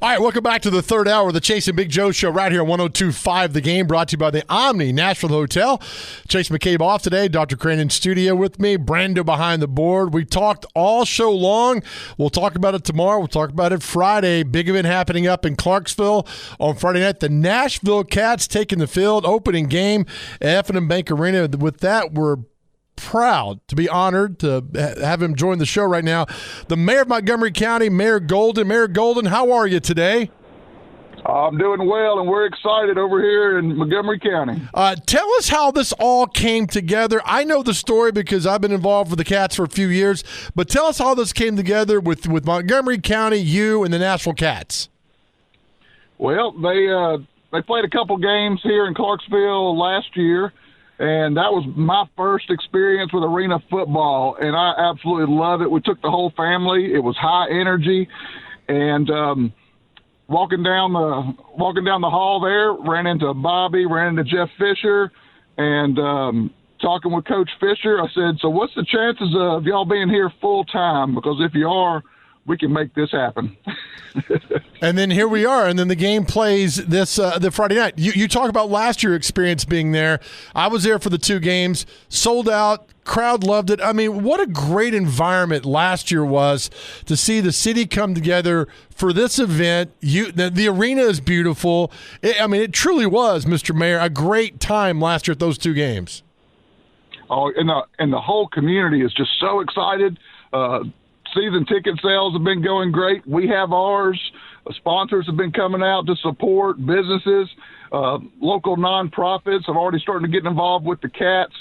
All right, welcome back to the third hour of the Chase and Big Joe Show right here on 102.5 The Game, brought to you by the Omni Nashville Hotel. Chase McCabe off today, Dr. Crane in studio with me, Brando behind the board. We talked all show long. We'll talk about it tomorrow. We'll talk about it Friday. Big event happening up in Clarksville on Friday night. The Nashville Kats taking the field, opening game at F&M Bank Arena. With that, we're proud to be honored to have him join the show right now. The mayor of Montgomery County, Mayor Golden. Mayor Golden, how are you today? I'm doing well, and we're excited over here in Montgomery County. Tell us how this all came together. I know the story because I've been involved with the Cats for a few years, but tell us how this came together with Montgomery County, you, and the Nashville Kats. Well, they played a couple games here in Clarksville last year, and that was my first experience with arena football, and I absolutely love it. We took the whole family. It was high energy, and walking down the hall there, ran into Bobby, ran into Jeff Fisher, and talking with Coach Fisher, I said, "So what's the chances of y'all being here full time? Because if you are, we can make this happen." And then here we are, and then the game plays the Friday night. You talk about last year's experience being there. I was there for the two games, sold out, crowd loved it. I mean, what a great environment last year was to see the city come together for this event. The arena is beautiful. It truly was, Mr. Mayor, a great time last year at those two games. Oh, and the whole community is just so excited. Season ticket sales have been going great. We have ours. Sponsors have been coming out to support businesses. Local nonprofits have already started to get involved with the Cats.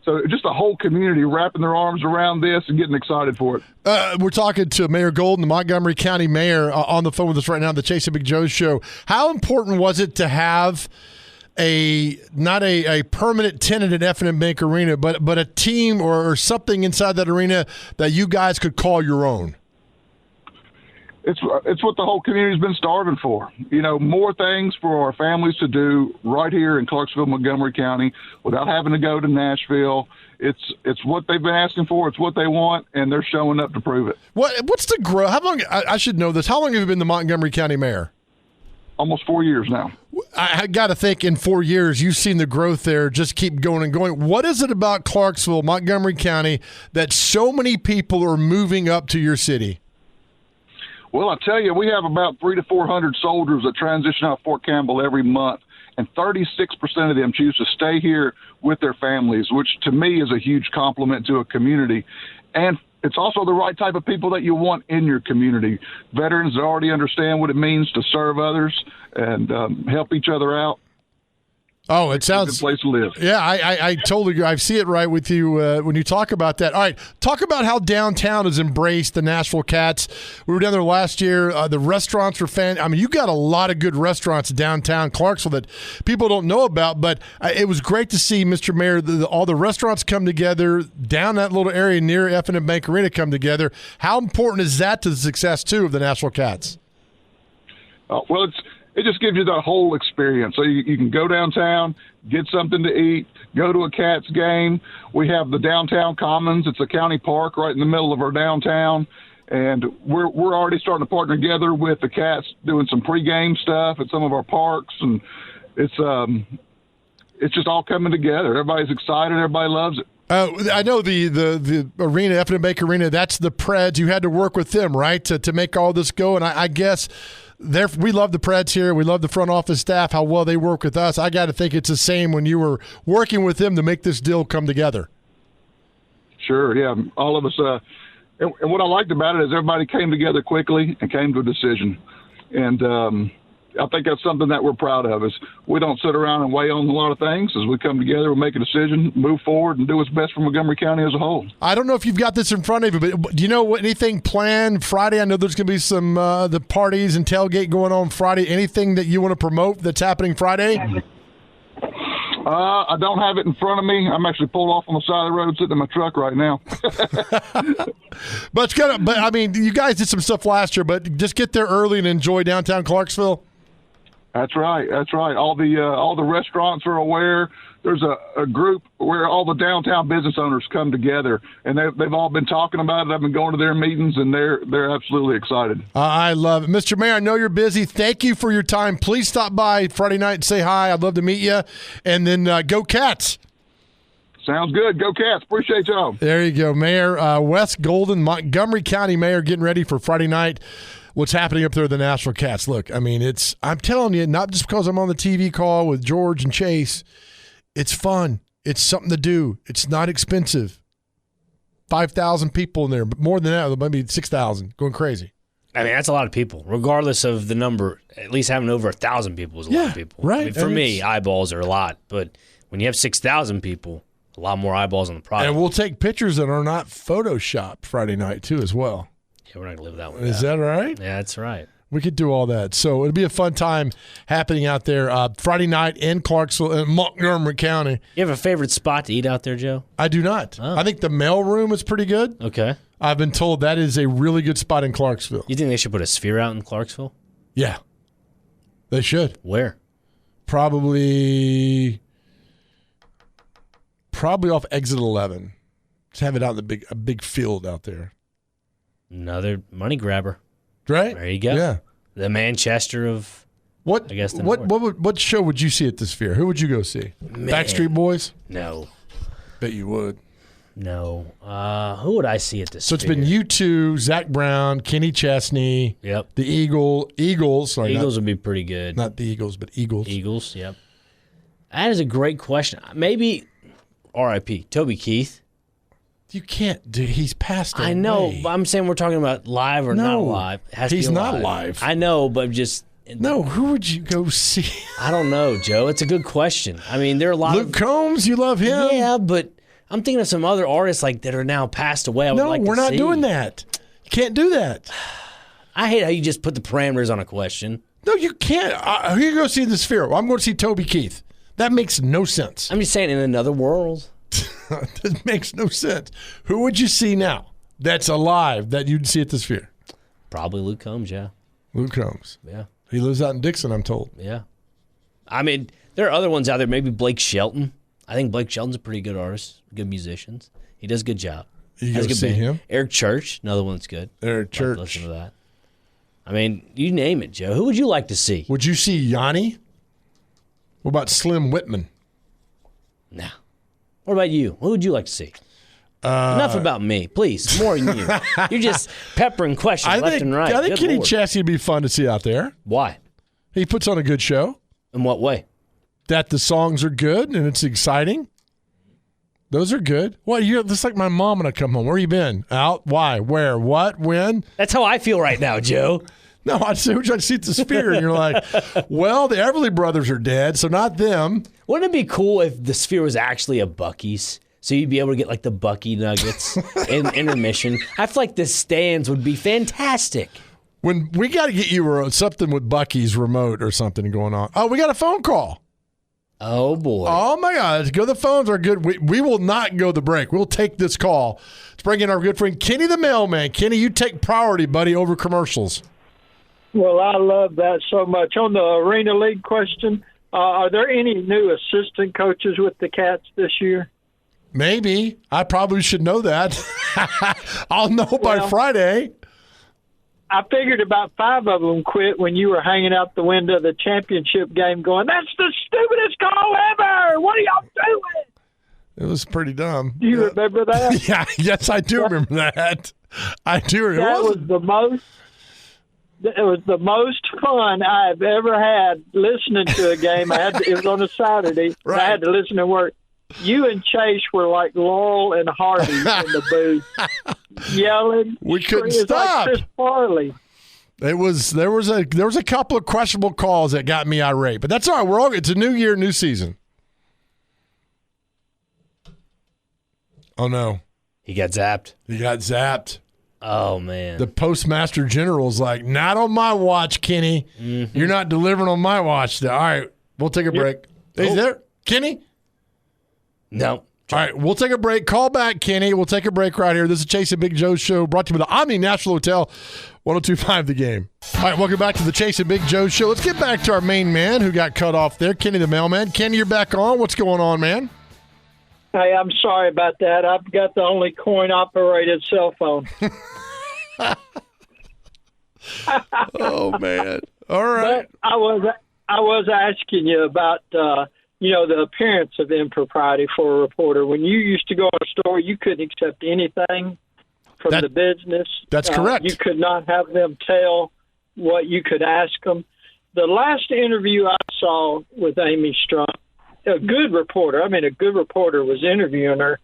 So just the whole community wrapping their arms around this and getting excited for it. We're talking to Mayor Golden, the Montgomery County mayor, on the phone with us right now on the Chase and Big Joe Show. How important was it to have not a permanent tenant at F&M Bank Arena, but a team or something inside that arena that you guys could call your own? It's what the whole community's been starving for. More things for our families to do right here in Clarksville, Montgomery County, without having to go to Nashville. It's what they've been asking for. It's what they want, and they're showing up to prove it. What's the growth? How long? I should know this. How long have you been the Montgomery County mayor? Almost 4 years now. I got to think in 4 years you've seen the growth there just keep going and going. What is it about Clarksville, Montgomery County, that so many people are moving up to your city? Well, I tell you, we have about 300 to 400 soldiers that transition out of Fort Campbell every month, and 36% of them choose to stay here with their families, which to me is a huge compliment to a community. And it's also the right type of people that you want in your community. Veterans that already understand what it means to serve others and help each other out. Oh, it sounds a good place to live. Yeah, I totally agree. I see it right with you when you talk about that. All right, talk about how downtown has embraced the Nashville Kats. We were down there last year. The restaurants were you got a lot of good restaurants downtown Clarksville that people don't know about, but it was great to see, Mr. Mayor, all the restaurants come together down that little area near F&M Bank Arena come together. How important is that to the success, too, of the Nashville Kats? Well, it just gives you the whole experience. So you can go downtown, get something to eat, go to a Cats game. We have the downtown Commons. It's a county park right in the middle of our downtown. And we're already starting to partner together with the Cats, doing some pregame stuff at some of our parks. And it's just all coming together. Everybody's excited. Everybody loves it. I know the arena, F&M Bank Arena, that's the Preds. You had to work with them, right, to make all this go. And I guess we love the Preds here. We love the front office staff, how well they work with us. I got to think it's the same when you were working with them to make this deal come together. Sure, yeah. All of us. And what I liked about it is everybody came together quickly and came to a decision. And I think that's something that we're proud of. Is we don't sit around and weigh on a lot of things. As we come together, we make a decision, move forward, and do what's best for Montgomery County as a whole. I don't know if you've got this in front of you, but do you know anything planned Friday? I know there's going to be some the parties and tailgate going on Friday. Anything that you want to promote that's happening Friday? I don't have it in front of me. I'm actually pulled off on the side of the road, sitting in my truck right now. But you guys did some stuff last year, but just get there early and enjoy downtown Clarksville. That's right. All the restaurants are aware. There's a group where all the downtown business owners come together, and they've all been talking about it. I've been going to their meetings, and they're absolutely excited. I love it. Mr. Mayor, I know you're busy. Thank you for your time. Please stop by Friday night and say hi. I'd love to meet you. And then go Cats. Sounds good. Go Cats. Appreciate y'all. There you go, Mayor. Wes Golden, Montgomery County Mayor, getting ready for Friday night. What's happening up there with the Nashville Kats? Look, I mean, I'm telling you, not just because I'm on the TV call with George and Chase. It's fun. It's something to do. It's not expensive. 5,000 people in there, but more than that, maybe 6,000, going crazy. I mean, that's a lot of people, regardless of the number. At least having over 1,000 people is a lot of people. Right. I mean, for me, eyeballs are a lot, but when you have 6,000 people, a lot more eyeballs on the product. And we'll take pictures that are not photoshopped Friday night too, as well. Yeah, we're not gonna live that one. Is that right? Yeah, that's right. We could do all that. So it'll be a fun time happening out there Friday night in Clarksville, in Montgomery County. You have a favorite spot to eat out there, Joe? I do not. Oh. I think the mail room is pretty good. Okay. I've been told that is a really good spot in Clarksville. You think they should put a sphere out in Clarksville? Yeah. They should. Where? Probably off exit 11. Just have it out in a big field out there. Another money grabber. Right? There you go. Yeah. The Manchester of, what? I guess, the what show would you see at the Sphere? Who would you go see? Man. Backstreet Boys? No. Bet you would. No. Who would I see at the So Sphere? it's been U2, Zach Brown, Kenny Chesney. Yep. The Eagles. Sorry, Eagles would be pretty good. not the Eagles, but Eagles. Eagles, yep. That is a great question. Maybe R.I.P. Toby Keith. You can't do. He's passed away. I know, but I'm saying we're talking about live or not live. It has to he's be not live. I know, but just No, who would you go see? I don't know, Joe. It's a good question. I mean, there are a lot Luke of Combs. You love him? Yeah, but I'm thinking of some other artists like that are now passed away. No, we're not doing that. You can't do that. I hate how you just put the parameters on a question. No, you can't. Who you go see the Sphere? Well, I'm going to see Toby Keith. That makes no sense. I'm just saying, in another world. That makes no sense. Who would you see now that's alive that you'd see at the Sphere? Probably Luke Combs, yeah. Luke Combs. Yeah. He lives out in Dixon, I'm told. Yeah. I mean, there are other ones out there. Maybe Blake Shelton. I think Blake Shelton's a pretty good artist, good musician. He does a good job. You Has go a good see band. him? Eric Church, another one that's good. Eric Like Church. to listen to that. I mean, you name it, Joe. Who would you like to see? Would you see Yanni? What about Slim Whitman? Nah. What about you? Who would you like to see? Enough about me, please. More than you. You're just peppering questions left and right. I think Good Kenny Lord. Chesney would be fun to see out there. Why? He puts on a good show. In what way? That the songs are good and it's exciting. Those are good. What? You're just like my mom when I come home. Where you been? Out? Why? Where? What? When? That's how I feel right now, Joe. No, I'd say we're trying to see at the Sphere, and you're like, well, the Everly brothers are dead, so not them. Wouldn't it be cool if the Sphere was actually a Buc-ee's? So you'd be able to get like the Bucky nuggets in intermission. I feel like the stands would be fantastic. When we got to get you something with Bucky's remote or something going on. Oh, we got a phone call. Oh, boy. Oh, my God. The phones are good. We will not go the break. We'll take this call. Let's bring in our good friend, Kenny the Mailman. Kenny, you take priority, buddy, over commercials. Well, I love that so much. On the Arena League question, are there any new assistant coaches with the Cats this year? Maybe. I probably should know that. I'll know by Friday. I figured about 5 of them quit when you were hanging out the window of the championship game going, that's the stupidest call ever! What are y'all doing? It was pretty dumb. Do you remember that? Yeah, yes, I do remember that. I do remember. It was the most fun I've ever had listening to a game. It was on a Saturday. Right. I had to listen to work. You and Chase were like Laurel and Hardy in the booth, yelling. We couldn't It was stop. like Chris Farley. There was a couple of questionable calls that got me irate, but that's all right. It's a new year, new season. Oh no, He got zapped. he got zapped. Oh, man. The Postmaster General's like, not on my watch, Kenny. Mm-hmm. You're not delivering on my watch. All right, we'll take a break. Is there Kenny? No. All right, we'll take a break. Call back, Kenny. We'll take a break right here. This is Chase and Big Joe show brought to you by the Omni Nashville Hotel, 102.5 The Game. All right, welcome back to the Chase and Big Joe show. Let's get back to our main man who got cut off there, Kenny the mailman. Kenny, you're back on. What's going on, man? Hey, I'm sorry about that. I've got the only coin-operated cell phone. Oh, man. All right. But I was asking you about the appearance of impropriety for a reporter. When you used to go on a story, you couldn't accept anything from the business. That's correct. You could not have them tell what you could ask them. The last interview I saw with Amy Strunk, a good reporter was interviewing her,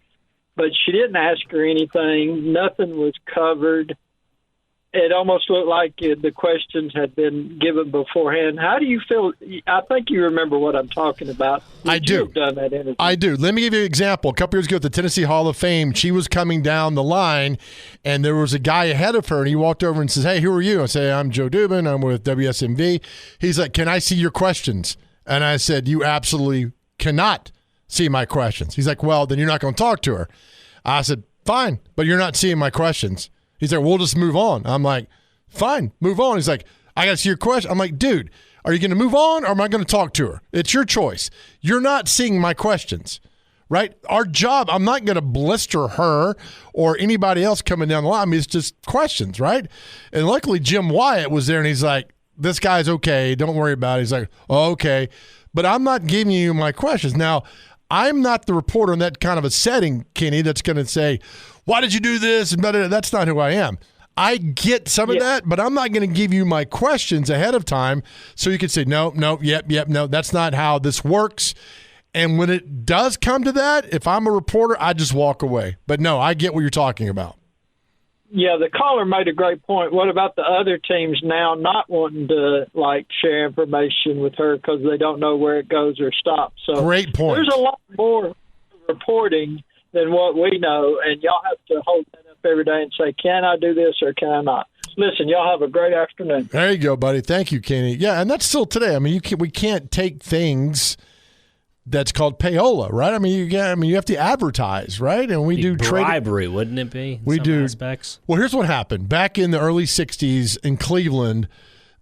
but she didn't ask her anything. Nothing was covered. It almost looked like the questions had been given beforehand. How do you feel? I think you remember what I'm talking about. I do. You have done that interview? I do. Let me give you an example. A couple years ago at the Tennessee Hall of Fame, she was coming down the line, and there was a guy ahead of her, and he walked over and says, "Hey, who are you?" I say, "I'm Joe Dubin. I'm with WSMV." He's like, "Can I see your questions?" And I said, "You absolutely cannot see my questions." He's like, "Well, then you're not going to talk to her." I said, "Fine, but you're not seeing my questions." He's like, "We'll just move on." I'm like, "Fine, move on." He's like, "I got to see your question." I'm like, "Dude, are you going to move on or am I going to talk to her? It's your choice. You're not seeing my questions, right? Our job, I'm not going to blister her or anybody else coming down the line. I mean, it's just questions, right?" And luckily, Jim Wyatt was there, and he's like, "This guy's okay. Don't worry about it." He's like, "Oh, okay. But I'm not giving you my questions." Now, I'm not the reporter in that kind of a setting, Kenny, that's going to say, "Why did you do this?" And that's not who I am. I get some of that, but I'm not going to give you my questions ahead of time so you can say, no, yep, no, that's not how this works. And when it does come to that, if I'm a reporter, I just walk away. But no, I get what you're talking about. Yeah, the caller made a great point. What about the other teams now not wanting to share information with her because they don't know where it goes or stops? So great point. There's a lot more reporting than what we know, and y'all have to hold that up every day and say, "Can I do this or can I not?" Listen, y'all have a great afternoon. There you go, buddy. Thank you, Kenny. Yeah, and that's still today. I mean, we can't take things that's called payola, right? I mean, you have to advertise, right? And we do bribery, wouldn't it be? We do aspects. Well, here's what happened back in the early '60s in Cleveland.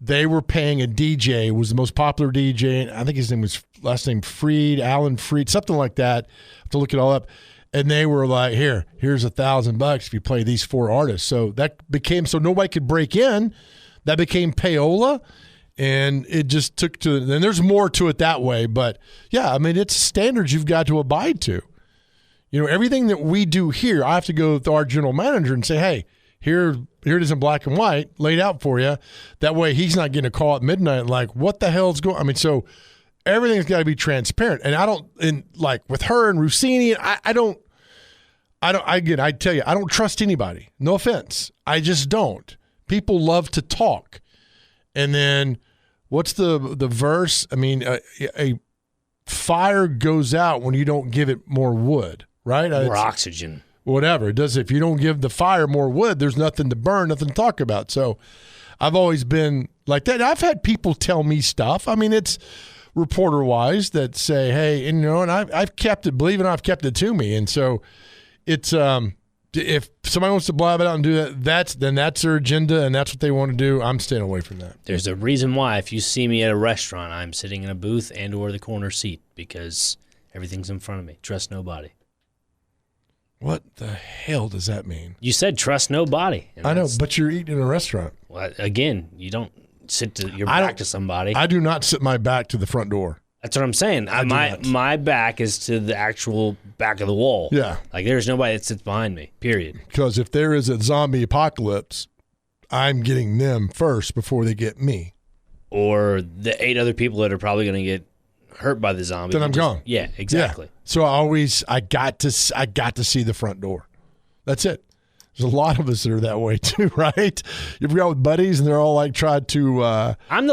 They were paying a DJ, was the most popular DJ. I think his name was last name Freed, Alan Freed, something like that. I have to look it all up. And they were like, here's $1,000 if you play these 4 artists. So that became, so nobody could break in. That became payola. And it just took to, and there's more to it that way. But yeah, I mean, it's standards you've got to abide to. You know, everything that we do here, I have to go with our general manager and say, "Hey, here it is in black and white, laid out for you." That way he's not getting a call at midnight like, "What the hell's going on?" I mean, so everything's got to be transparent. And with her and Rossini, I tell you, I don't trust anybody. No offense. I just don't. People love to talk. And then what's the verse? I mean, a fire goes out when you don't give it more wood, right? More oxygen. Whatever. It does. If you don't give the fire more wood, there's nothing to burn, nothing to talk about. So I've always been like that. I've had people tell me stuff. I mean, it's reporter-wise that say, "Hey," and I've kept it, believe it or not, I've kept it to me. And so it's if somebody wants to blab it out and do that, that's their agenda and that's what they want to do. I'm staying away from that. There's a reason why if you see me at a restaurant, I'm sitting in a booth and or the corner seat because everything's in front of me. Trust nobody. What the hell does that mean? You said trust nobody. I know, but you're eating in a restaurant. Well, again, you don't sit to your back to somebody. I do not sit my back to the front door. That's what I'm saying. My back is to the actual back of the wall. Yeah. There's nobody that sits behind me, period. Because if there is a zombie apocalypse, I'm getting them first before they get me. Or the 8 other people that are probably going to get hurt by the zombie. Then I'm gone. Yeah, exactly. Yeah. So I got to see the front door. That's it. There's a lot of us that are that way too, right? You ever got with buddies and they're all tried to. I'm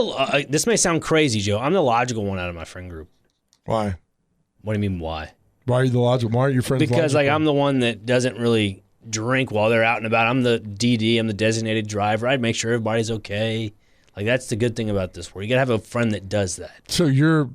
this may sound crazy, Joe. I'm the logical one out of my friend group. Why? What do you mean why? Why are you the logical? Why aren't your friends? Because logical? I'm the one that doesn't really drink while they're out and about. I'm the DD. I'm the designated driver. I make sure everybody's okay. That's the good thing about this. Where you gotta have a friend that does that. So you're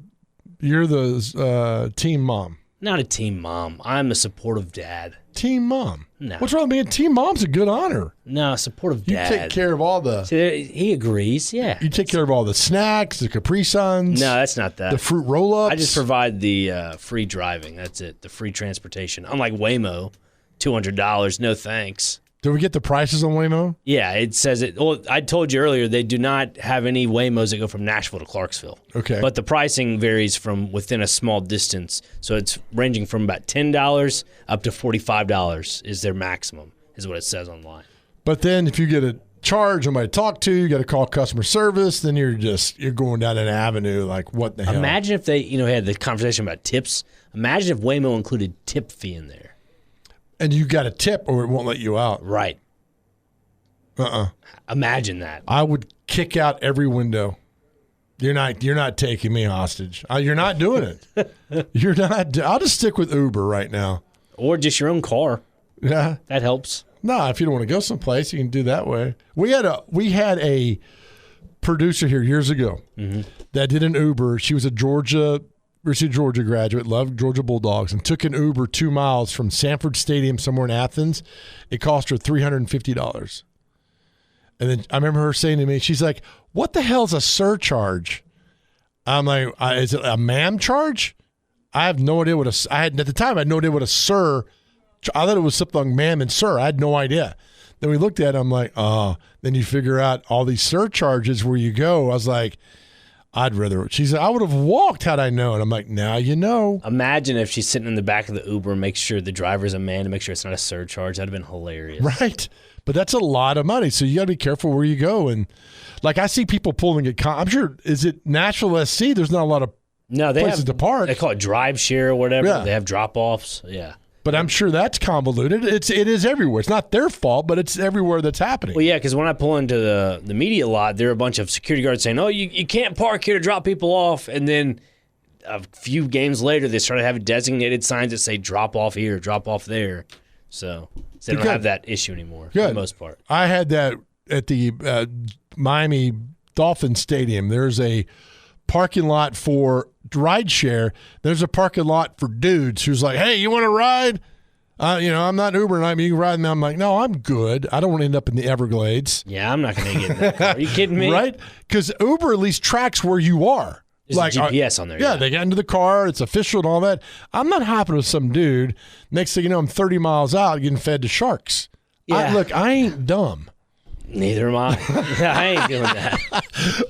the team mom. Not a team mom. I'm a supportive dad. Team mom? No. What's wrong with being team mom's a good honor? No, supportive You dad. take care of all the... See, he agrees, yeah. You take care of all the snacks, the Capri Suns. No, that's not that. The fruit roll-ups. I just provide the free driving. That's it. The free transportation. Unlike Waymo, $200. No thanks. Did we get the prices on Waymo? Yeah, it says it. Well, I told you earlier they do not have any Waymos that go from Nashville to Clarksville. Okay. But the pricing varies from within a small distance. So it's ranging from about $10 up to $45 is their maximum, is what it says online. But then if you get a charge, nobody to talk to, you got to call customer service, then you're going down an avenue like, what the hell? Imagine if they, had the conversation about tips. Imagine if Waymo included tip fee in there. And you got a tip or it won't let you out. Right. Imagine that. I would kick out every window. You're not taking me hostage. You're not doing it. You're not. I'll just stick with Uber right now. Or just your own car. Yeah. That helps. No, if you don't want to go someplace, you can do that way. We had a producer here years ago that did an Uber. She was a University of Georgia graduate, loved Georgia Bulldogs, and took an Uber 2 miles from Sanford Stadium somewhere in Athens. It cost her $350. And then I remember her saying to me, she's like, what the hell's a surcharge? I'm like, is it a ma'am charge? I have no idea what at the time, I had no idea what a sir. I thought it was something like ma'am and sir. I had no idea. Then we looked at it, I'm like, oh. Then you figure out all these surcharges where you go. I was like, I'd rather. She said, I would have walked had I known. I'm like, now you know. Imagine if she's sitting in the back of the Uber and makes sure the driver's a man to make sure it's not a surcharge. That'd have been hilarious. Right. But that's a lot of money. So you got to be careful where you go. And like I see people pulling it. I'm sure, is it Nashville SC? There's not a lot of places to park. They call it drive share or whatever. Yeah. They have drop-offs. Yeah. But I'm sure that's convoluted. It is everywhere. It's not their fault, but it's everywhere that's happening. Well, yeah, because when I pull into the media lot, there are a bunch of security guards saying, oh, you can't park here to drop people off. And then a few games later, they started having designated signs that say drop off here, drop off there. So they don't have that issue anymore for the most part. I had that at the Miami Dolphins Stadium. There's a parking lot for ride share. There's a parking lot for dudes who's like, hey, you want to ride? I'm not Ubering. I mean, you can ride me. I'm like, no, I'm good. I don't want to end up in the Everglades. Yeah, I'm not going to get in that car. Are you kidding me? Right? Because Uber at least tracks where you are. There's like GPS on there. Yeah, they got into the car. It's official and all that. I'm not hopping with some dude. Next thing you know, I'm 30 miles out getting fed to sharks. Yeah. Look, I ain't dumb. Neither am I. I ain't doing that.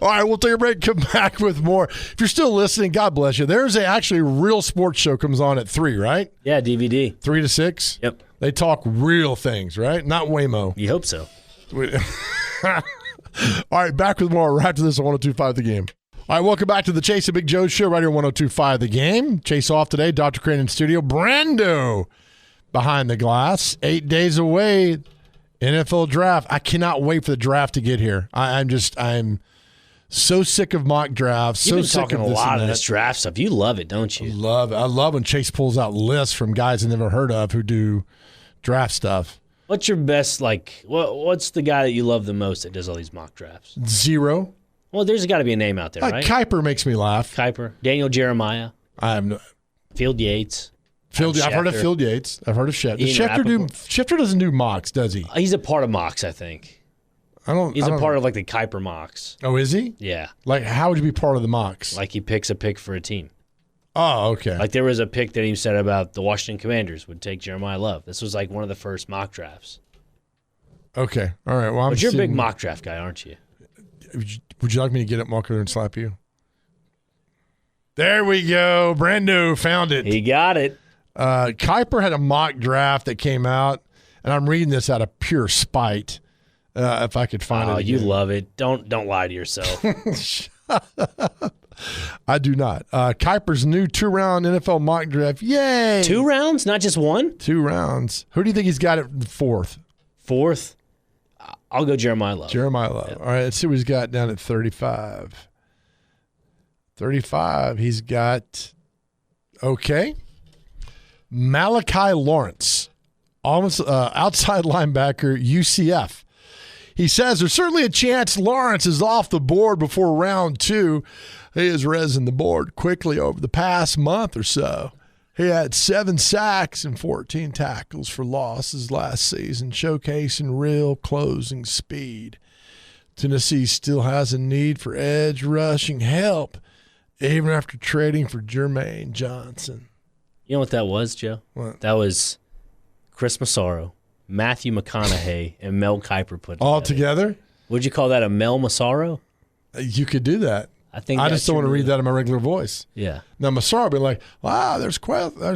All right, we'll take a break, come back with more. If you're still listening, God bless you. There's actually a real sports show comes on at 3, right? Yeah, DVD. 3 to 6? Yep. They talk real things, right? Not Waymo. You hope so. All right, back with more right after this on 102.5 The Game. All right, welcome back to the Chase and Big Joe show right here on 102.5 The Game. Chase off today, Dr. Crane in studio. Brando behind the glass. 8 days away. NFL draft. I cannot wait for the draft to get here. I'm so sick of mock drafts. You've been sick talking of a this lot and of that. this draft stuff. You love it, don't you? I love when Chase pulls out lists from guys I've never heard of who do draft stuff. What's your best, what's the guy that you love the most that does all these mock drafts? Zero. Well, there's got to be a name out there, right? Kuiper makes me laugh. Kuiper. Daniel Jeremiah. I have no. Field Yates. I've heard of Field Yates. I've heard of Schefter. Does Schefter doesn't do mocks, does he? He's a part of mocks, I think. He's a part of the Kuiper mocks. Oh, is he? Yeah. Like, how would you be part of the mocks? Like he picks a pick for a team. Oh, okay. Like there was a pick that he said about the Washington Commanders would take Jeremiah Love. This was like one of the first mock drafts. Okay. All right. Well, but you're a big mock draft guy, aren't you? Would you like me to get up, Marker, and slap you? There we go. Brando found it. He got it. Kuiper had a mock draft that came out, and I'm reading this out of pure spite. If I could find it. Oh, you love it. Don't lie to yourself. I do not. Kuiper's new 2-round NFL mock draft. Yay! 2 rounds, not just one? 2 rounds. Who do you think he's got at the 4th? 4th? I'll go Jeremiah Love. Jeremiah Love. Yep. All right, let's see what he's got down at 35. 35, he's got, okay, Malachi Lawrence, almost outside linebacker, UCF. He says there's certainly a chance Lawrence is off the board before round 2. He has risen the board quickly over the past month or so. He had 7 sacks and 14 tackles for losses last season, showcasing real closing speed. Tennessee still has a need for edge rushing help, even after trading for Jermaine Johnson. You know what that was, Joe? What? That was Chris Massaro, Matthew McConaughey, and Mel Kiper put All together? Would you call that a Mel Massaro? You could do that. I just don't want to read that in my regular voice. Yeah. Now, Massaro will be like, wow, there's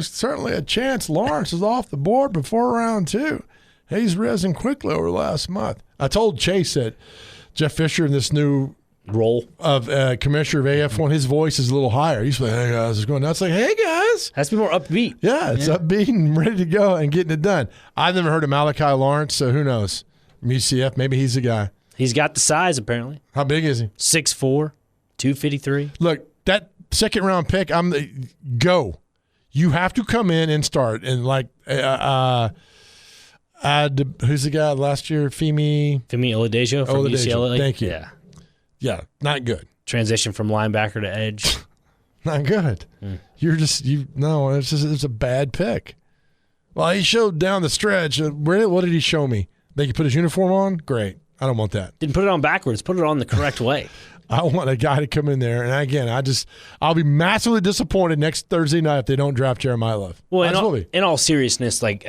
certainly a chance Lawrence is off the board before round 2. He's risen quickly over the last month. I told Chase that Jeff Fisher in this new role of commissioner of AF1, his voice is a little higher. He's like, hey, guys, it's going nuts. Like, hey, guys. Has to be more upbeat. Yeah, it's upbeat and ready to go and getting it done. I've never heard of Malachi Lawrence, so who knows? UCF, maybe he's the guy. He's got the size, apparently. How big is he? 6'4", 253. Look, that second-round pick, go. You have to come in and start. And, like, who's the guy last year? Femi Oladejo from UCLA. Thank you. Yeah, not good. Transition from linebacker to edge. Not good. It's a bad pick. Well, he showed down the stretch. What did he show me? They could put his uniform on? Great. I don't want that. Didn't put it on backwards. Put it on the correct way. I want a guy to come in there. And again, I'll be massively disappointed next Thursday night if they don't draft Jeremiah Love. Well, in all seriousness, like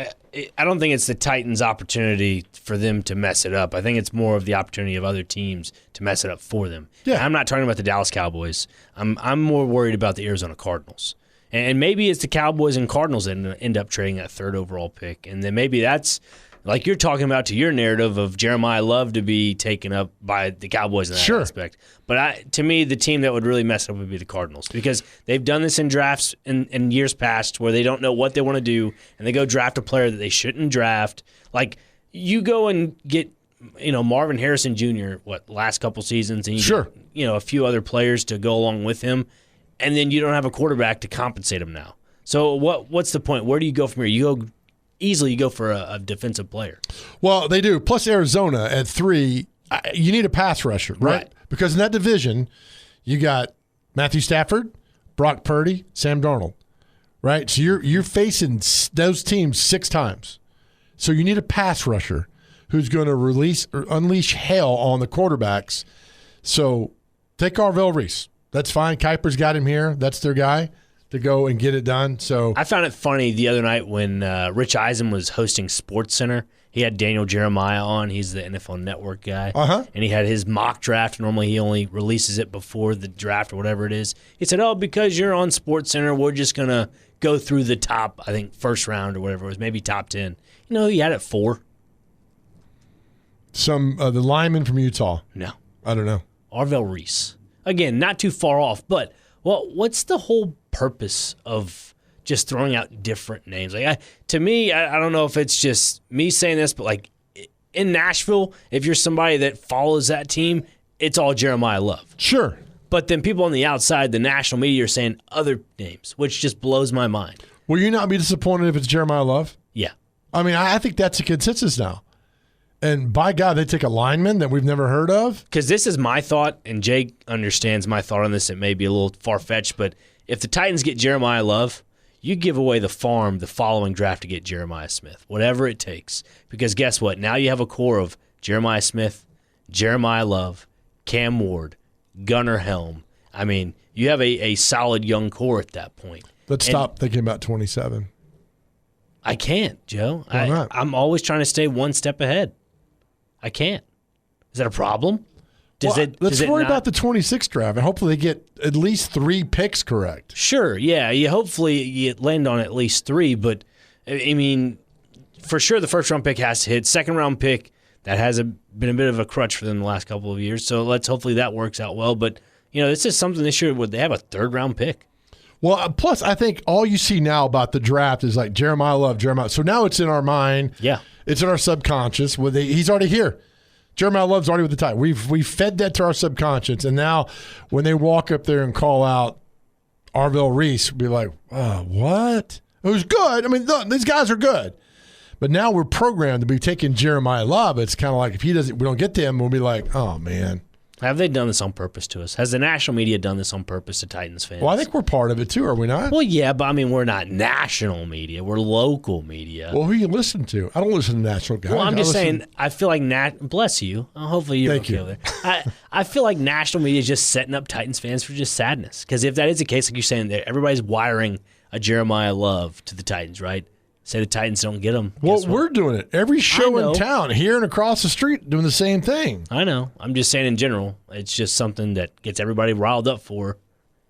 I don't think it's the Titans' opportunity for them to mess it up. I think it's more of the opportunity of other teams to mess it up for them. Yeah. And I'm not talking about the Dallas Cowboys. I'm more worried about the Arizona Cardinals. And maybe it's the Cowboys and Cardinals that end up trading that 3rd overall pick. And then maybe that's, like you're talking about, to your narrative of Jeremiah Love to be taken up by the Cowboys in that aspect. But to me, the team that would really mess it up would be the Cardinals, because they've done this in drafts in years past where they don't know what they want to do, and they go draft a player that they shouldn't draft. Like, you go and get Marvin Harrison Jr., last couple seasons, and you get, a few other players to go along with him, and then you don't have a quarterback to compensate him now. So what's the point? Where do you go from here? You go for a defensive player. Well, they do. Plus Arizona at 3, you need a pass rusher, right? Because in that division, you got Matthew Stafford, Brock Purdy, Sam Darnold, right? So you're facing those teams 6 times. So you need a pass rusher who's going to unleash hell on the quarterbacks. So take Arvell Reese. That's fine. Kuiper's got him here. That's their guy to go and get it done. So I found it funny the other night when Rich Eisen was hosting SportsCenter. He had Daniel Jeremiah on. He's the NFL Network guy. And he had his mock draft. Normally he only releases it before the draft or whatever it is. He said, because you're on SportsCenter, we're just going to go through the top, I think, first round or whatever it was, maybe top 10. He had it 4. The lineman from Utah. No. I don't know. Arvell Reese. Again, not too far off, but what's the whole purpose of just throwing out different names? Like, to me, I don't know if it's just me saying this, but like in Nashville, if you're somebody that follows that team, it's all Jeremiah Love. Sure. But then people on the outside, the national media, are saying other names, which just blows my mind. Will you not be disappointed if it's Jeremiah Love? Yeah. I mean, I think that's a consensus now. And by God, they take a lineman that we've never heard of. Because this is my thought, and Jake understands my thought on this. It may be a little far-fetched, but if the Titans get Jeremiah Love, you give away the farm the following draft to get Jeremiah Smith, whatever it takes. Because guess what? Now you have a core of Jeremiah Smith, Jeremiah Love, Cam Ward, Gunnar Helm. I mean, you have a solid young core at that point. Let's stop thinking about 27. I can't, Joe. Why not? I'm always trying to stay one step ahead. I can't. Is that a problem? Let's worry about the 26th draft, and hopefully they get at least 3 picks correct. Sure, yeah. Hopefully you land on at least 3, but, I mean, for sure the first-round pick has to hit. Second-round pick, that has been a bit of a crutch for them the last couple of years, so hopefully that works out well. But, this is something this year where they have a third-round pick. Well, plus I think all you see now about the draft is like Jeremiah Love, Jeremiah. So now it's in our mind. Yeah. It's in our subconscious. He's already here. Jeremiah Love's already with the Titans. We've fed that to our subconscious, and now when they walk up there and call out Arvell Reese, we'll be like, what? It was good. I mean, these guys are good. But now we're programmed to be taking Jeremiah Love. It's kind of like if we don't get to him, we'll be like, oh, man. Have they done this on purpose to us? Has the national media done this on purpose to Titans fans? Well, I think we're part of it too, are we not? Well, yeah, but I mean, we're not national media. We're local media. Well, who you listen to? I don't listen to national guys. Well, I'm just saying, I feel like bless you. Hopefully you're okay over there. I feel like national media is just setting up Titans fans for just sadness. Because if that is the case, like you're saying, that everybody's wiring a Jeremiah Love to the Titans, right? Say the Titans don't get them. Well, we're doing it. Every show in town, here and across the street, doing the same thing. I know. I'm just saying in general, it's just something that gets everybody riled up for.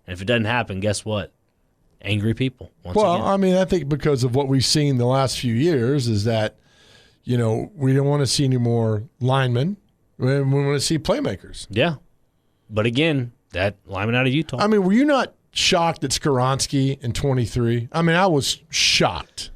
And if it doesn't happen, guess what? Angry people. Once again. I mean, I think because of what we've seen the last few years is that, we don't want to see any more linemen. We want to see playmakers. Yeah. But again, that lineman out of Utah. I mean, were you not shocked at Skoronski in 23? I mean, I was shocked.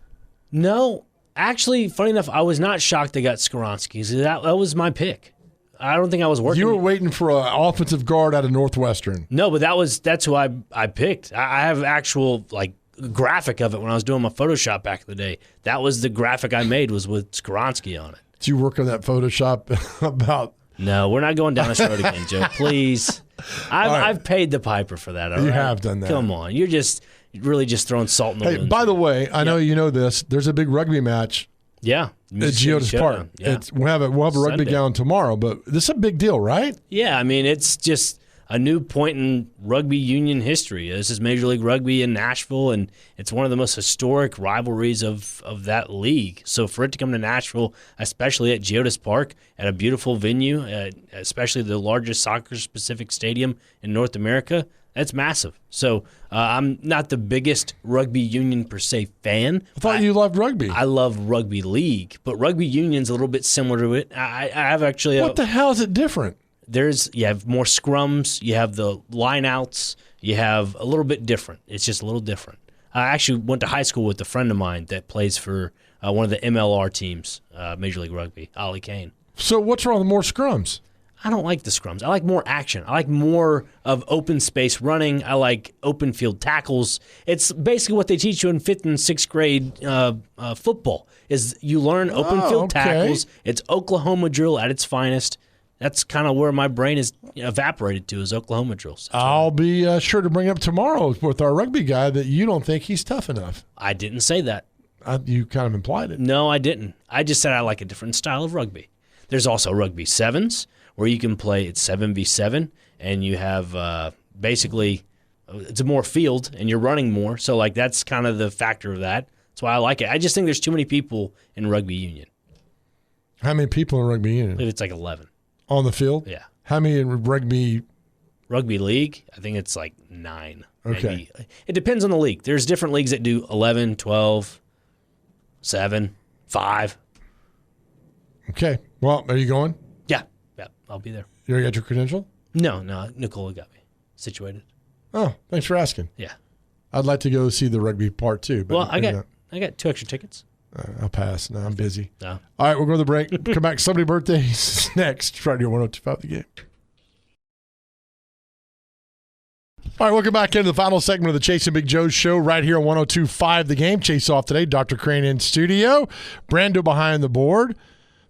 No, actually, funny enough, I was not shocked they got Skoronski. That was my pick. I don't think I was working. You were waiting for an offensive guard out of Northwestern. No, but that's who I picked. I have actual graphic of it when I was doing my Photoshop back in the day. That was the graphic I made was with Skoronski on it. Did you work on that Photoshop about? No, we're not going down this road again, Joe. Please, I've paid the piper for that. You have done that. Come on, you're really just throwing salt in the wound. Hey, by the way, I know you know this. There's a big rugby match. Yeah, at Geodis Park. Yeah. We'll have a rugby gown tomorrow, but this is a big deal, right? Yeah, I mean it's just a new point in rugby union history. This is Major League Rugby in Nashville, and it's one of the most historic rivalries of that league. So for it to come to Nashville, especially at Geodis Park, at a beautiful venue, especially the largest soccer-specific stadium in North America, that's massive. So I'm not the biggest rugby union per se fan. I thought you loved rugby. I love rugby league, but rugby union's a little bit similar to it. I have actually. What the hell is it different? You have more scrums, you have the lineouts, you have a little bit different. It's just a little different. I actually went to high school with a friend of mine that plays for one of the MLR teams, Major League Rugby, Ollie Kane. So what's wrong with more scrums? I don't like the scrums. I like more action. I like more of open space running. I like open field tackles. It's basically what they teach you in 5th and 6th grade football is you learn open field tackles. It's Oklahoma drill at its finest. That's kind of where my brain is evaporated to is Oklahoma drills. I'll be sure to bring up tomorrow with our rugby guy that you don't think he's tough enough. I didn't say that. You kind of implied it. No, I didn't. I just said I like a different style of rugby. There's also rugby sevens where you can play it's 7v7 and you have basically it's a more field and you're running more. So that's kind of the factor of that. That's why I like it. I just think there's too many people in rugby union. How many people in rugby union? I believe it's 11. On the field? Yeah. How many in rugby? Rugby league, I think it's 9. Okay. Maybe. It depends on the league. There's different leagues that do 11, 12, 7, 5. Okay. Well, are you going? Yeah, I'll be there. You already got your credential? No, Nicola got me situated. Oh, thanks for asking. Yeah. I'd like to go see the rugby part too. But well, I got 2 extra tickets. I'll pass. No, I'm busy. No. All right, we'll go to the break. Come back. Somebody's birthdays next. Right here, 102.5 The Game. All right, welcome back into the final segment of the Chase and Big Joe show right here on 102.5 The Game. Chase off today. Dr. Crane in studio. Brando behind the board.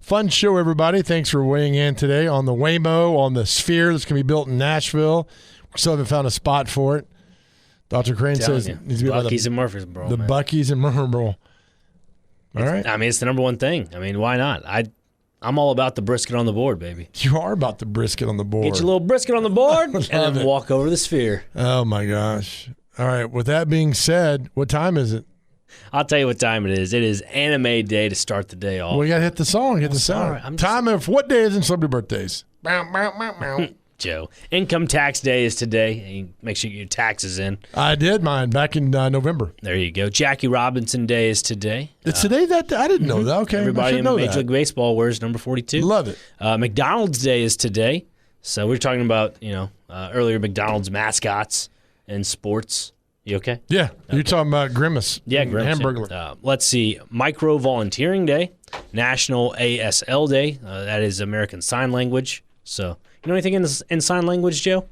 Fun show, everybody. Thanks for weighing in today on the Waymo, on the Sphere that's going to be built in Nashville. We still haven't found a spot for it. Dr. Crane says it needs to be Buc-ee's in Murfreesboro. The Buc-ee's in Murfreesboro. All right. I mean, it's the number one thing. I mean, why not? I'm all about the brisket on the board, baby. You are about the brisket on the board. Get your little brisket on the board and then walk over to the Sphere. Oh, my gosh. All right. With that being said, what time is it? I'll tell you what time it is. It is anime day to start the day off. Well, you got to hit the song. Hit the song. Time of what day is in celebrity birthdays? Joe. Income tax day is today. Make sure you get your taxes in. I did mine back in November. There you go. Jackie Robinson Day is today. It's today that I didn't know that. Okay. Everybody in Major League Baseball wears number 42. Love it. McDonald's Day is today. So we're talking about, earlier McDonald's mascots and sports. You okay? Yeah. Okay. You're talking about Grimace. Yeah, Grimace. Hamburger. Let's see. Micro Volunteering Day. National ASL Day. That is American Sign Language. So, you know anything in sign language, Joe?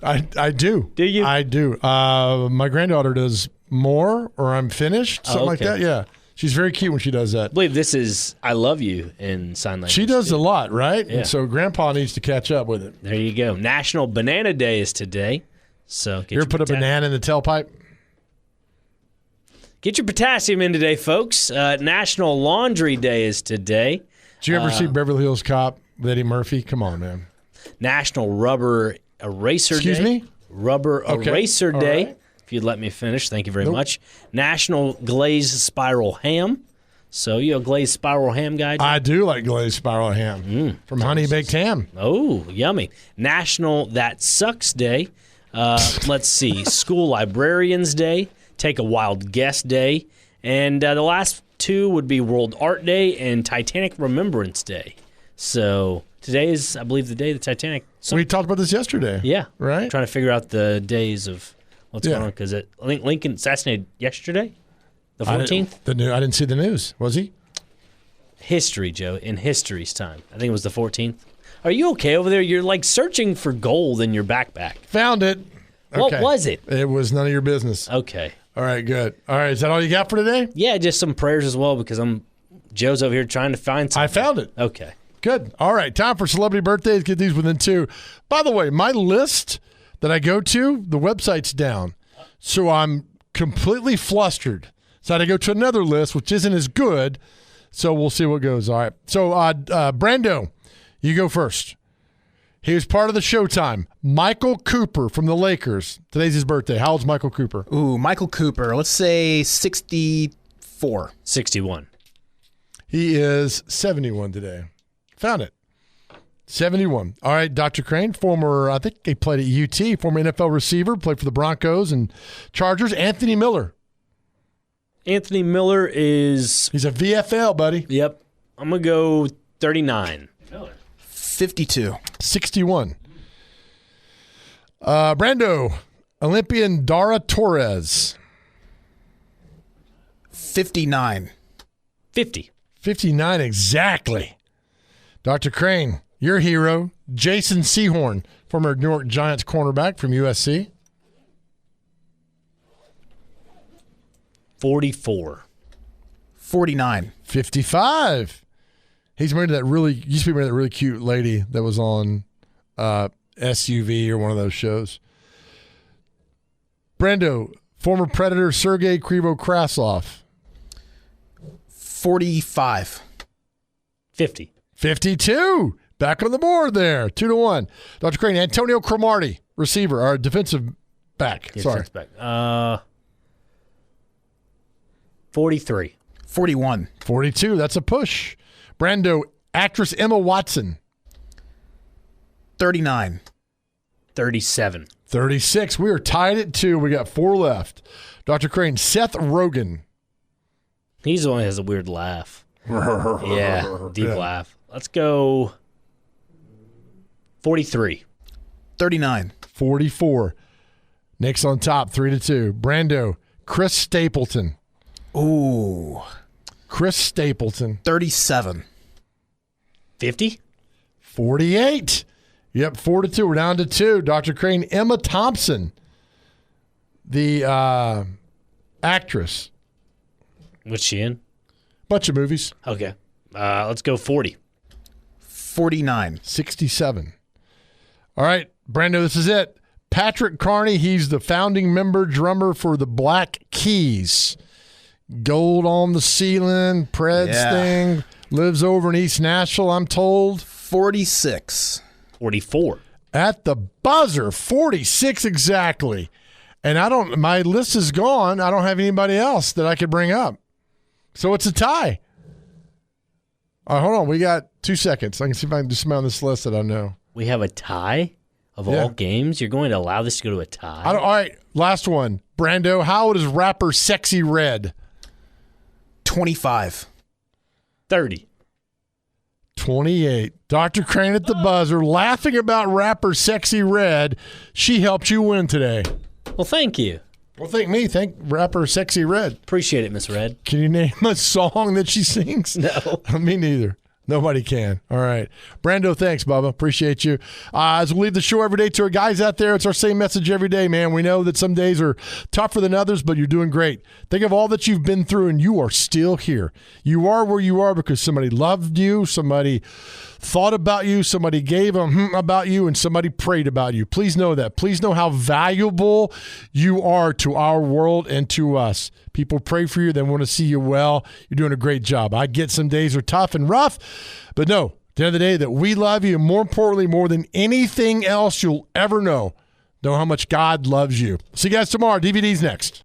I do. Do you? I do. My granddaughter does more, or I'm finished, something like that. Yeah. She's very cute when she does that. I believe this is I love you in sign language. She does a lot, right? Yeah. And so Grandpa needs to catch up with it. There you go. National Banana Day is today. So You ever put a banana in the tailpipe? Get your potassium in today, folks. National Laundry Day is today. Did you ever see Beverly Hills Cop with Eddie Murphy? Come on, man. National Rubber Eraser Day. Excuse me? Rubber Okay. Eraser All Day. right. If you'd let me finish, thank you very much. National Glazed Spiral Ham. So you a glazed spiral ham guy? I do like glazed spiral ham from Honey Baked Ham. Oh, yummy. National That Sucks Day. Let's see. School Librarians Day. Take a Wild Guess Day. And the last two would be World Art Day and Titanic Remembrance Day. So today is, I believe, the day the Titanic. We talked about this yesterday. Yeah. Right? Trying to figure out the days of what's going on. Because I think Lincoln assassinated yesterday, the 14th. I didn't see the news. Was he? History, Joe. In history's time. I think it was the 14th. Are you okay over there? You're like searching for gold in your backpack. Found it. What was it? It was none of your business. Okay. All right, good. All right, is that all you got for today? Yeah, just some prayers as well because Joe's over here trying to find something. I found it. Okay. Good. All right, time for celebrity birthdays. Get these within two. By the way, my list that I go to, the website's down. So I'm completely flustered. So I had to go to another list, which isn't as good. So we'll see what goes. All right. So, Brando, you go first. He was part of the Showtime. Michael Cooper from the Lakers. Today's his birthday. How old's Michael Cooper? Ooh, Michael Cooper. Let's say 64. 61. He is 71 today. Found it. 71. All right, Dr. Crane, former, I think he played at UT, former NFL receiver, played for the Broncos and Chargers. Anthony Miller. Anthony Miller is. He's a VFL, buddy. Yep. I'm going to go 39. 52. 61. Brando, Olympian Dara Torres. 59. 50. 59 exactly. Dr. Crane, your hero, Jason Sehorn, former New York Giants cornerback from USC. 44. 49. 55. He's married to that used to be married to that really cute lady that was on SUV or one of those shows. Brando, former Predator Sergei Krivo-Krasov. 45. 50. 52. Back on the board there. 2-1. Dr. Crane, Antonio Cromartie, receiver, or defensive back. Sorry. Back. 43. 41. 42. That's a push. Brando, actress Emma Watson. 39. 37. 36. We are tied at 2. We got 4 left. Dr. Crane, Seth Rogen. He's the one that has a weird laugh. Yeah, deep laugh. Let's go 43. 39. 44. Nick's on top, 3-2. Brando, Chris Stapleton. Ooh. Chris Stapleton. 37. 50. 48. Yep, 4-2. We're down to 2. Dr. Crane, Emma Thompson, the actress. What's she in? Bunch of movies. Okay. Let's go 40. 49. 67. All right, Brando, this is it. Patrick Carney, he's the founding member drummer for the Black Keys. Gold on the ceiling, Preds thing. Lives over in East Nashville, I'm told. 46. 44. At the buzzer, 46 exactly. And my list is gone. I don't have anybody else that I could bring up. So it's a tie. All right, hold on. We got 2 seconds. I can see if I can do something on this list that I know. We have a tie of all games. You're going to allow this to go to a tie? All right, last one. Brando, how old is rapper Sexy Red? 25. 30. 28. Dr. Crane at the buzzer, laughing about rapper Sexy Red. She helped you win today. Well, thank you. Well, thank me. Thank rapper Sexy Red. Appreciate it, Miss Red. Can you name a song that she sings? No. Me neither. Nobody can. All right. Brando, thanks, Bubba. Appreciate you. As we leave the show every day to our guys out there, it's our same message every day, man. We know that some days are tougher than others, but you're doing great. Think of all that you've been through, and you are still here. You are where you are because somebody loved you, somebody thought about you, somebody gave about you, and somebody prayed about you. Please know that. Please know how valuable you are to our world and to us. People pray for you. They want to see you well. You're doing a great job. I get some days are tough and rough, but no, at the end of the day, that we love you, and more importantly, more than anything else you'll ever know how much God loves you. See you guys tomorrow. DVD's next.